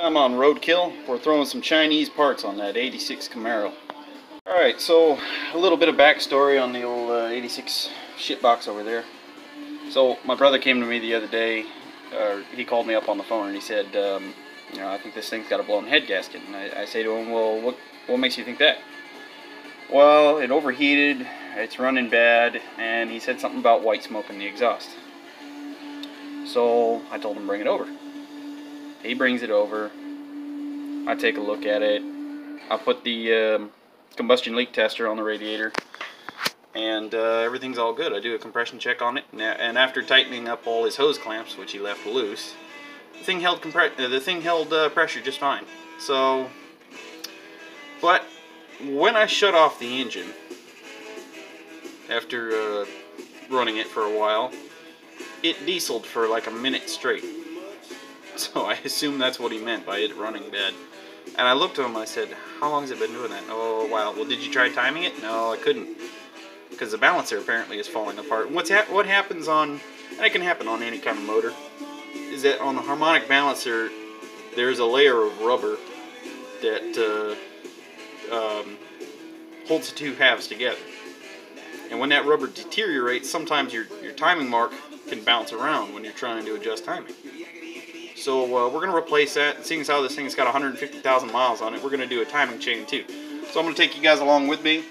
I'm on roadkill. We're throwing some Chinese parts on that 86 Camaro. Alright, so a little bit of backstory on the old 86 shitbox over there. So my brother came to me the other day, he called me up on the phone and he said, you know, I think this thing's got a blown head gasket. And I say to him, well, what makes you think that? Well, it overheated, it's running bad, and he said something about white smoke in the exhaust. So I told him bring it over. He brings it over, I take a look at it, I put the combustion leak tester on the radiator, and everything's all good. I do a compression check on it, and after tightening up all his hose clamps, which he left loose, the thing held pressure just fine. So, but when I shut off the engine, after running it for a while, it dieseled for like a minute straight. So I assume that's what he meant by it running bad. And I looked at him and I said, how long has it been doing that? Oh, wow. Well, did you try timing it? No, I couldn't. Because the balancer apparently is falling apart. And what happens on, and it can happen on any kind of motor, is that on the harmonic balancer, there's a layer of rubber that holds the two halves together. And when that rubber deteriorates, sometimes your timing mark can bounce around when you're trying to adjust timing. So we're going to replace that, and seeing as how this thing's got 150,000 miles on it, we're going to do a timing chain too. So I'm going to take you guys along with me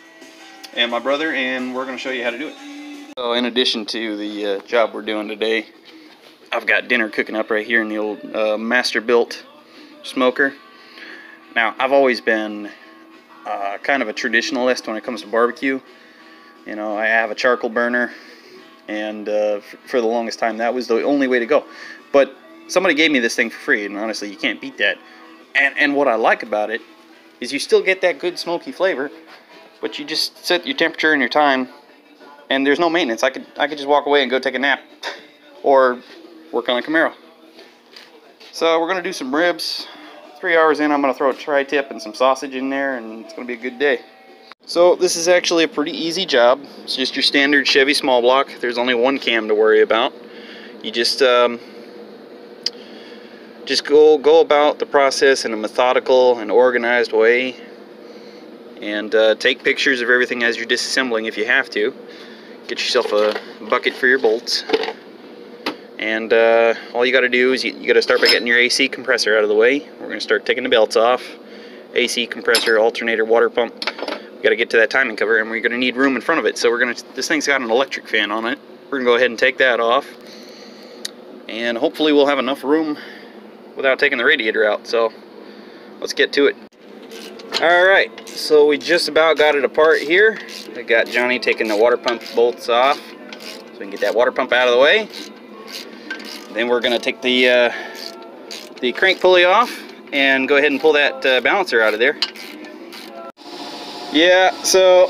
and my brother, and we're going to show you how to do it. So in addition to the job we're doing today, I've got dinner cooking up right here in the old master-built smoker. Now, I've always been kind of a traditionalist when it comes to barbecue. You know, I have a charcoal burner, and for the longest time that was the only way to go. But somebody gave me this thing for free, and honestly, you can't beat that. And what I like about it is you still get that good smoky flavor, but you just set your temperature and your time, and there's no maintenance. I could just walk away and go take a nap, or work on a Camaro. So we're gonna do some ribs. 3 hours in, I'm gonna throw a tri-tip and some sausage in there, and it's gonna be a good day. So this is actually a pretty easy job. It's just your standard Chevy small block. There's only one cam to worry about. You just go about the process in a methodical and organized way, and take pictures of everything as you're disassembling if you have to. Get yourself a bucket for your bolts, and all you got to do is you got to start by getting your AC compressor out of the way. We're going to start taking the belts off. AC compressor, alternator, water pump. We got to get to that timing cover, and we're going to need room in front of it. So this thing's got an electric fan on it. We're going to go ahead and take that off, and hopefully we'll have enough room without taking the radiator out. So let's get to it. Alright, so we just about got it apart here. I got Johnny taking the water pump bolts off so we can get that water pump out of the way. Then we're going to take the crank pulley off and go ahead and pull that balancer out of there. Yeah, so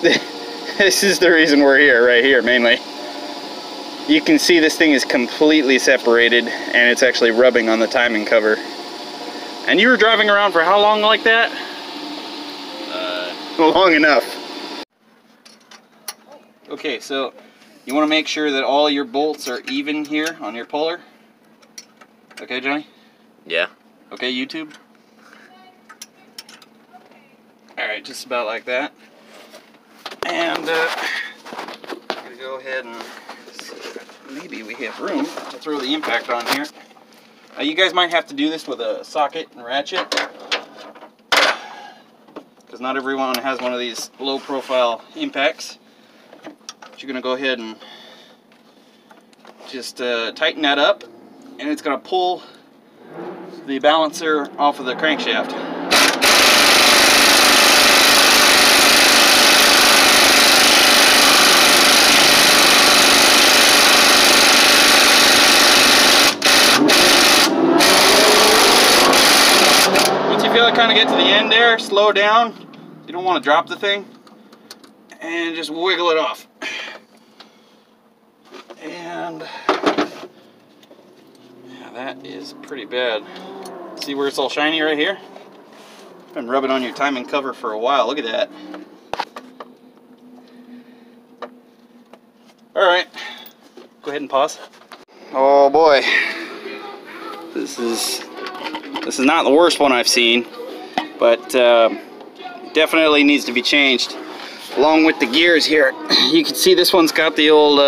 this is the reason we're here, right here mainly. You can see this thing is completely separated, and it's actually rubbing on the timing cover. And you were driving around for how long like that? Long enough. Okay, so you want to make sure that all your bolts are even here on your puller. Okay, Johnny? Yeah. Okay, YouTube? Alright, just about like that. And I'm going to go ahead and maybe we have room to throw the impact on here. You guys might have to do this with a socket and ratchet, because not everyone has one of these low profile impacts. But you're going to go ahead and just tighten that up, and it's going to pull the balancer off of the crankshaft. Kind of get to the end there, slow down. You don't want to drop the thing, and just wiggle it off. And yeah, that is pretty bad. See where it's all shiny right here? Been rubbing on your timing cover for a while. Look at that. All right, go ahead and pause. Oh boy, this is This is not the worst one I've seen, but definitely needs to be changed. Along with the gears here, you can see this one's got the old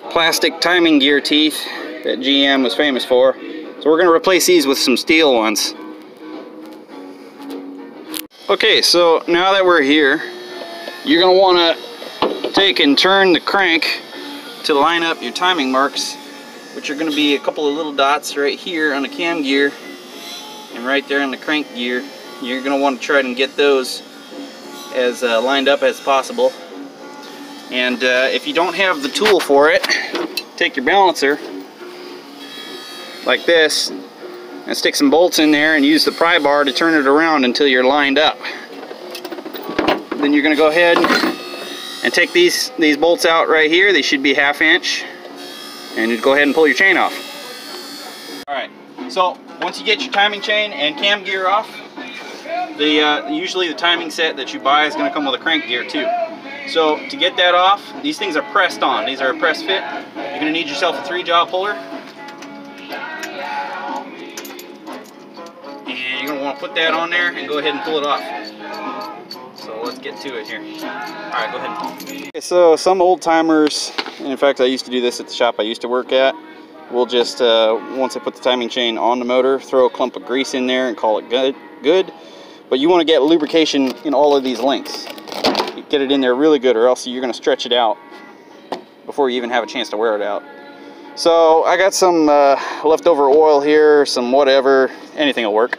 plastic timing gear teeth that GM was famous for. So we're going to replace these with some steel ones. Okay, so now that we're here, you're going to want to take and turn the crank to line up your timing marks, which are going to be a couple of little dots right here on the cam gear and right there on the crank gear. You're going to want to try and get those as lined up as possible. And if you don't have the tool for it, take your balancer like this and stick some bolts in there and use the pry bar to turn it around until you're lined up. Then you're going to go ahead and take these bolts out right here. They should be 1/2 inch, and you go ahead and pull your chain off. Alright, so once you get your timing chain and cam gear off, usually the timing set that you buy is going to come with a crank gear too. So to get that off, these things are pressed on. These are a press fit. You're going to need yourself a 3-jaw puller. And you're going to want to put that on there and go ahead and pull it off. So let's get to it here. Alright, go ahead. Okay, so some old timers, and in fact I used to do this at the shop I used to work at, we'll just, once I put the timing chain on the motor, throw a clump of grease in there and call it good. But you want to get lubrication in all of these links. Get it in there really good, or else you're going to stretch it out before you even have a chance to wear it out. So I got some leftover oil here, some whatever, anything will work.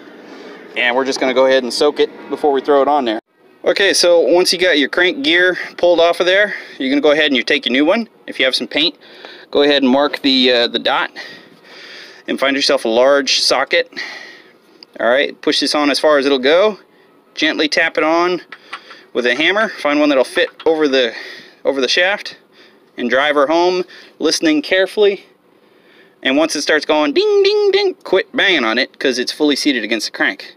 And we're just going to go ahead and soak it before we throw it on there. Okay, so once you got your crank gear pulled off of there, you're going to go ahead and you take your new one. If you have some paint, go ahead and mark the dot and find yourself a large socket. Alright, push this on as far as it'll go. Gently tap it on with a hammer. Find one that'll fit over the shaft and drive her home, listening carefully. And once it starts going ding ding ding, quit banging on it because it's fully seated against the crank.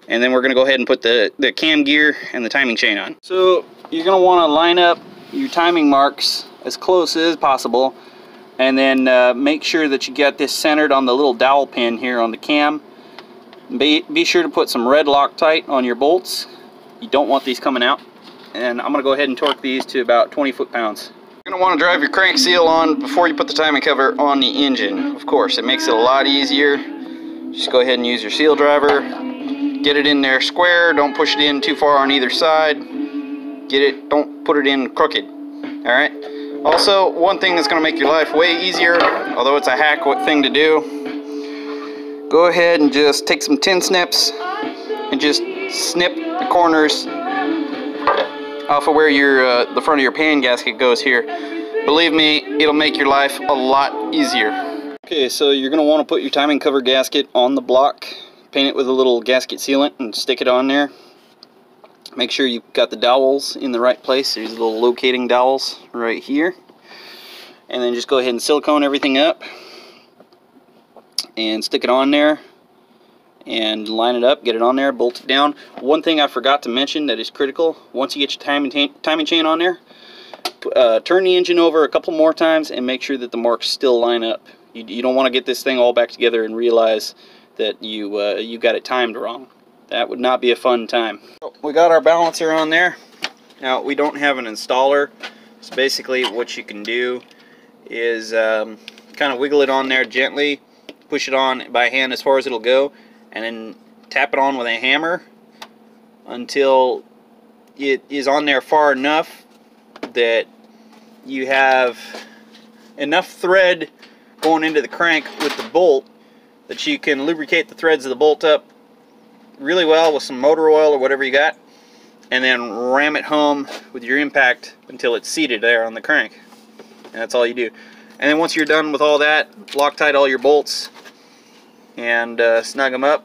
And then we're going to go ahead and put the cam gear and the timing chain on. So you're going to want to line up your timing marks as close as possible, and then make sure that you get this centered on the little dowel pin here on the cam. Be sure to put some red Loctite on your bolts. You don't want these coming out. And I'm going to go ahead and torque these to about 20 foot-pounds. You're going to want to drive your crank seal on before you put the timing cover on the engine. Of course, it makes it a lot easier. Just go ahead and use your seal driver. Get it in there square. Don't push it in too far on either side. Don't put it in crooked. Alright? Also, one thing that's going to make your life way easier, although it's a hack thing to do, go ahead and just take some tin snips and just snip the corners off of where the front of your pan gasket goes here. Believe me, it'll make your life a lot easier. Okay, so you're going to want to put your timing cover gasket on the block. Paint it with a little gasket sealant and stick it on there. Make sure you've got the dowels in the right place. There's little locating dowels right here. And then just go ahead and silicone everything up and stick it on there and line it up, get it on there, bolt it down. One thing I forgot to mention that is critical: once you get your timing chain on there, turn the engine over a couple more times and make sure that the marks still line up. You don't want to get this thing all back together and realize that you got it timed wrong. That would not be a fun time. So we got our balancer on there. Now we don't have an installer, so basically what you can do is kind of wiggle it on there gently, push it on by hand as far as it'll go, and then tap it on with a hammer until it is on there far enough that you have enough thread going into the crank with the bolt that you can lubricate the threads of the bolt up really well with some motor oil or whatever you got, and then ram it home with your impact until it's seated there on the crank. And that's all you do. And then once you're done with all that, Loctite all your bolts and snug them up.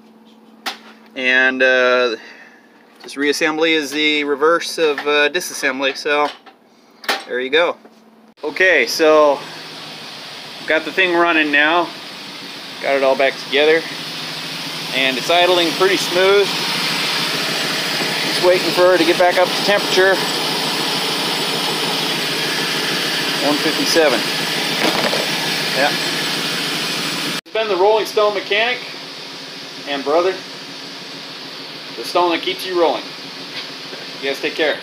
And this reassembly is the reverse of disassembly, so there you go. Okay, so got the thing running now. Got it all back together, and it's idling pretty smooth. Just waiting for her to get back up to temperature. 157. Yeah. It's been the Rolling Stone Mechanic. and brother, the stone that keeps you rolling. You guys take care.